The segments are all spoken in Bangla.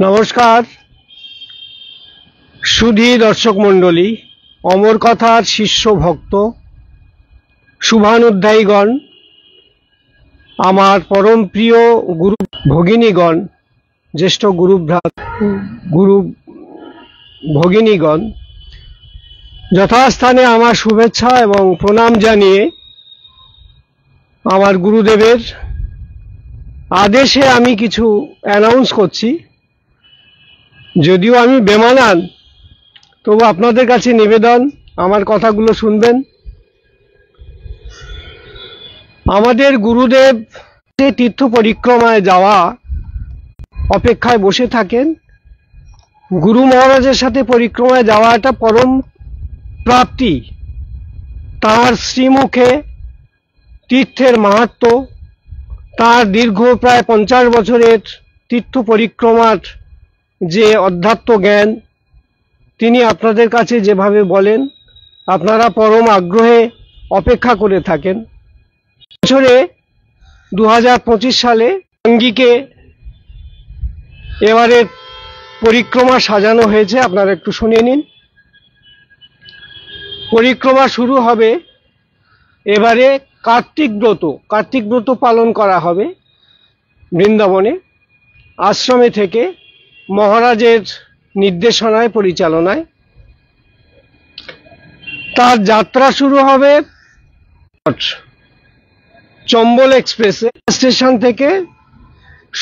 নমস্কার সুধী দর্শক মণ্ডলী, অমর কথার শিষ্য ভক্ত শুভানুধ্যায়ীগণ, আমার পরম প্রিয় গুরু ভগিনীগণ, জ্যেষ্ঠ গুরু ভগিনীগণ, যথাস্থানে আমার শুভেচ্ছা এবং প্রণাম জানিয়ে আমার গুরুদেবের আদেশে আমি কিছু অ্যানাউন্স করছি। যদিও আমি বেমানান, তবু আপনাদের কাছে নিবেদন আমার কথাগুলো শুনবেন। আমাদের গুরুদেব যে তীর্থ পরিক্রমায় যাওয়া অপেক্ষায় বসে থাকেন। গুরু মহারাজের সাথে পরিক্রমায় যাওয়া একটা পরম প্রাপ্তি। তার শ্রীমুখে তীর্থের মাহাত্ম্য, তার দীর্ঘ প্রায় 50 বছরের তীর্থ পরিক্রমার যে অধ্যাত্ম জ্ঞান তিনি আপনাদের কাছে যেভাবে বলেন, আপনারা পরম আগ্রহে অপেক্ষা করে থাকেন। বছরে 2025 সালে আঙ্গিকে এবারে পরিক্রমা সাজানো হয়েছে, আপনারা একটু শুনে নিন। পরিক্রমা শুরু হবে এবারে কার্তিক ব্রত পালন করা হবে বৃন্দাবনে আশ্রমে থেকে, মহারাজের নির্দেশনায় পরিচালনায়। তার যাত্রা শুরু হবে চম্বল এক্সপ্রেসে স্টেশন থেকে।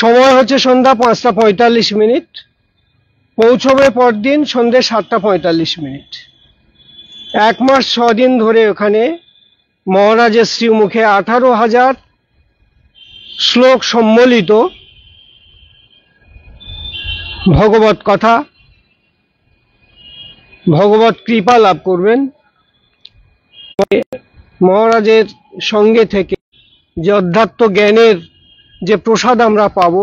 সময় হচ্ছে সন্ধ্যা 5:45, পৌঁছবে পরদিন সন্ধ্যে 7:45। 1 মাস 6 দিন ধরে ওখানে মহারাজের শ্রীমুখে 18,000 শ্লোক সম্বলিত ভগবত কথা, ভগবত কৃপা লাভ করবেন। মহারাজের সঙ্গে থেকে যে অধ্যাত্ম জ্ঞানের যে প্রসাদ আমরা পাব,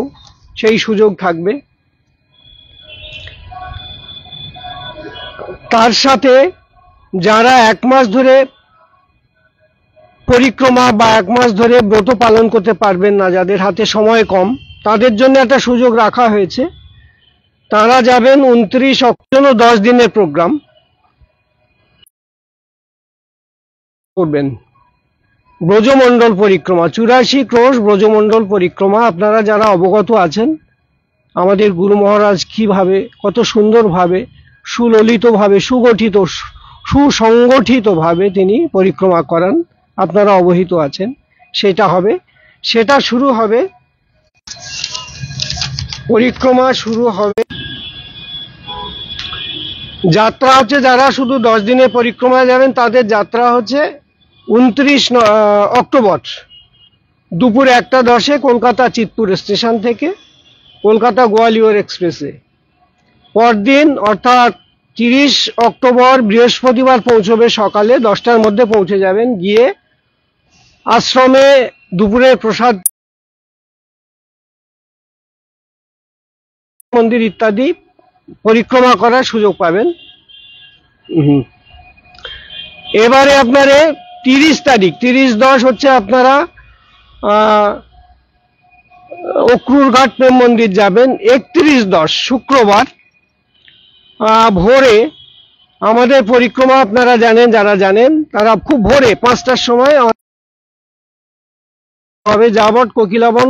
সেই সুযোগ থাকবে। তার সাথে যারা 1 মাস ধরে পরিক্রমা বা 1 মাস ধরে ব্রত পালন করতে পারবেন না, যাদের হাতে সময় কম, তাদের জন্য একটা সুযোগ রাখা হয়েছে। তারা যাবেন 29 অক্টোবর, 10 দিনের প্রোগ্রাম করবেন। ব্রজমণ্ডল পরিক্রমা, 84 ক্রোশ ব্রজমণ্ডল পরিক্রমা। আপনারা যারা অবগত আছেন, আমাদের গুরু মহারাজ কিভাবে, কত সুন্দরভাবে, সুললিতভাবে, সুসংগঠিতভাবে তিনি পরিক্রমা করান, আপনারা অবহিত আছেন। সেটা শুরু হবে, পরিক্রমা শুরু হবে। যাত্রা হচ্ছে, যারা শুধু 10 দিনের পরিক্রমায় যাবেন তাদের যাত্রা হচ্ছে 29 অক্টোবর দুপুর 1:10 কলকাতা চিতপুর স্টেশন থেকে কলকাতা গোয়ালিয়র এক্সপ্রেসে। পরদিন অর্থাৎ 30 অক্টোবর বৃহস্পতিবার পৌঁছবে, সকালে 10টার মধ্যে পৌঁছে যাবেন। গিয়ে আশ্রমে দুপুরের প্রসাদ, মন্দির ইত্যাদি পরিক্রমা করার সুযোগ পাবেন। এবারে আপনারা 30 তারিখ, 30-10 হচ্ছে আপনারা অক্রুরঘাট প্রেম মন্দির যাবেন। 31-10 শুক্রবার ভোরে আমাদের পরিক্রমা, আপনারা জানেন, যারা জানেন তারা খুব ভোরে 5টার সময় হবে। যাবট কোকিলাবন,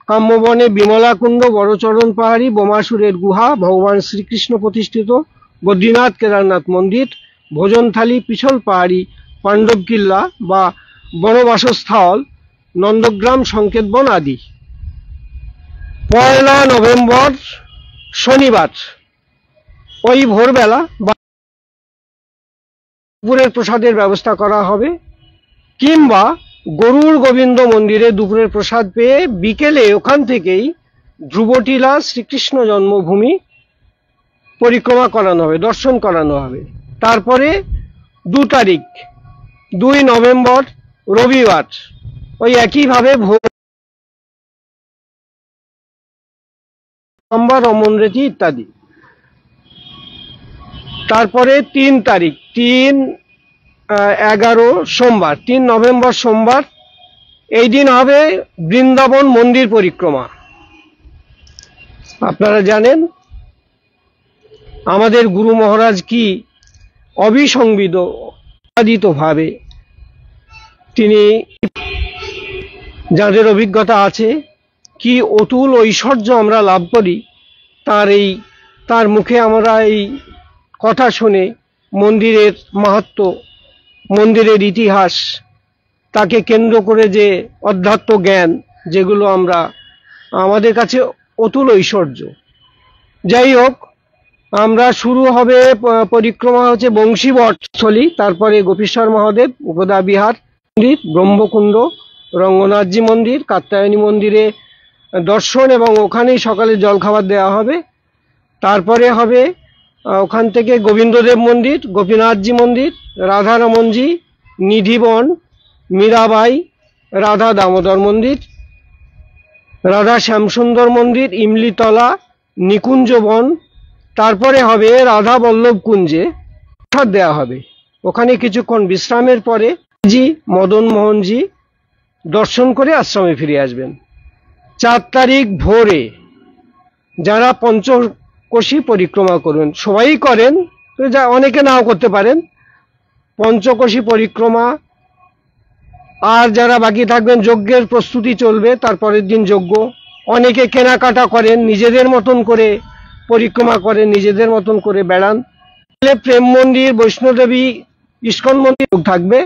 কাম্যবনে বিমলাকুণ্ড, বড়চরণ পাহাড়ি, বোমাসুরের গুহা, ভগবান শ্রীকৃষ্ণ প্রতিষ্ঠিত বদ্রীনাথ কেদারনাথ মন্দির, ভোজনথালি, পিছল পাহাড়ি, পাণ্ডব কিল্লা বা বনবাসস্থল, নন্দগ্রাম, সংকেতবন আদি। 1 নভেম্বর শনিবার ওই ভোরবেলা বা দুপুরের প্রসাদের ব্যবস্থা করা হবে, কিংবা গরুড় গোবিন্দ মন্দিরে দুপুরের প্রসাদ পেয়ে বিকেলে ওখান থেকেই ধ্রুবটিলা শ্রীকৃষ্ণ জন্মভূমি পরিক্রমা করানো হবে, দর্শন করানো হবে। তারপরে 2 তারিখ 2 নভেম্বর রবিবার ওই একইভাবে সোমবার, অমনরেতি ইত্যাদি। তারপরে 3 তারিখ 3-11 সোমবার, 3 নভেম্বর সোমবার, এই দিন হবে বৃন্দাবন মন্দির পরিক্রমা। আপনারা জানেন আমাদের গুরু মহারাজ কি অবিসংবাদিতভাবে তিনি, যাদের অভিজ্ঞতা আছে, কি অতুল ঐশ্বর্য আমরা লাভ করি তার মুখে আমরা এই কথা শুনে মন্দিরের মাহাত্ম্য, মন্দিরের ইতিহাস, তাকে কেন্দ্র করে যে অধ্যাত্ম জ্ঞান, যেগুলো আমাদের কাছে অতুল ঐশ্বর্য। যাই হোক, আমরা শুরু হবে পরিক্রমা হচ্ছে বংশীবট স্থলী, তারপরে গোপীশ্বর মহাদেব, উপদা বিহার মন্দির, ব্রহ্মকুণ্ড, রঙ্গনাথজি মন্দির, কাত্যায়নী মন্দিরে দর্শন এবং ওখানেই সকালে জলখাবার দেওয়া হবে। তারপরে হবে ওখান থেকে গোবিন্দদেব মন্দির, গোপীনাথজি মন্দির, রাধারমনজি, নিধিবন, মীরাবাই, রাধা দামোদর মন্দির, রাধা শ্যামসুন্দর মন্দির, ইমলিতলা, নিকুঞ্জবন। তারপরে হবে রাধা বল্লভ কুঞ্জে প্রসাদ দেওয়া হবে। ওখানে কিছুক্ষণ বিশ্রামের পরে জি মদন মোহনজি দর্শন করে আশ্রমে ফিরে আসবেন। 4 তারিখ ভোরে যারা পঞ্চকোশী পরিক্রমা করবেন, সবাই করেন, যা অনেকে নাও করতে পারেন, পঞ্চকোশী পরিক্রমা। আর যারা বাকি থাকবেন, যজ্ঞের প্রস্তুতি চলবে, তারপরের দিন যজ্ঞ। অনেকে কেনাকাটা করেন, নিজেদের মতন করে পরিক্রমা করেন, নিজেদের মতন করে বেড়ান। প্রেম মন্দির, বৈষ্ণোদেবী, ইস্কন মন্দির থাকবে।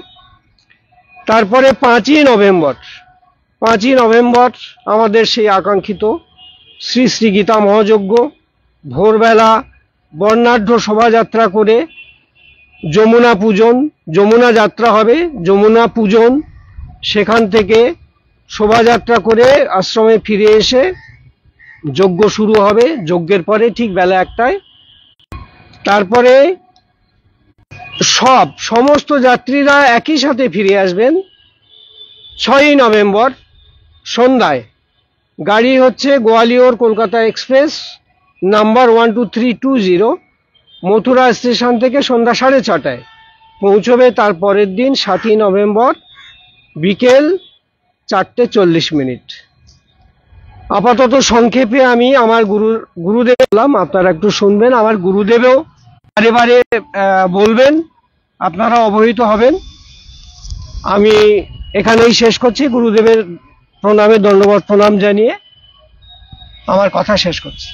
তারপরে 5ই নভেম্বর আমাদের সেই আকাঙ্ক্ষিত শ্রী শ্রী গীতা মহাযজ্ঞ। ভোরবেলা বর্ণাঢ্য শোভাযাত্রা করে যমুনা যাত্রা হবে, যমুনা পূজন, সেখান থেকে শোভাযাত্রা করে আশ্রমে ফিরে এসে যজ্ঞ শুরু হবে। যজ্ঞের পরে ঠিক বেলা 1টায় তারপরে সমস্ত যাত্রীরা একই সাথে ফিরে আসবেন 6ই নভেম্বর সন্ধ্যায়। গাড়ি হচ্ছে Gwalior Kolkata express number 12320, Mathura station থেকে সন্ধ্যা 6:30টায় পৌঁছবে। তারপরের দিন 7ই নভেম্বর বিকেল 4:40। আপাতত সংক্ষেপে আমি আমার গুরুদেব বললাম, আপনারা একটু শুনবেন। আমার গুরুদেবও বারে বারে বলবেন, আপনারা অবহিত হবেন। আমি এখানেই শেষ করছি। গুরুদেবের প্রণামে দণ্ডবত প্রণাম জানিয়ে আমার কথা শেষ করছি।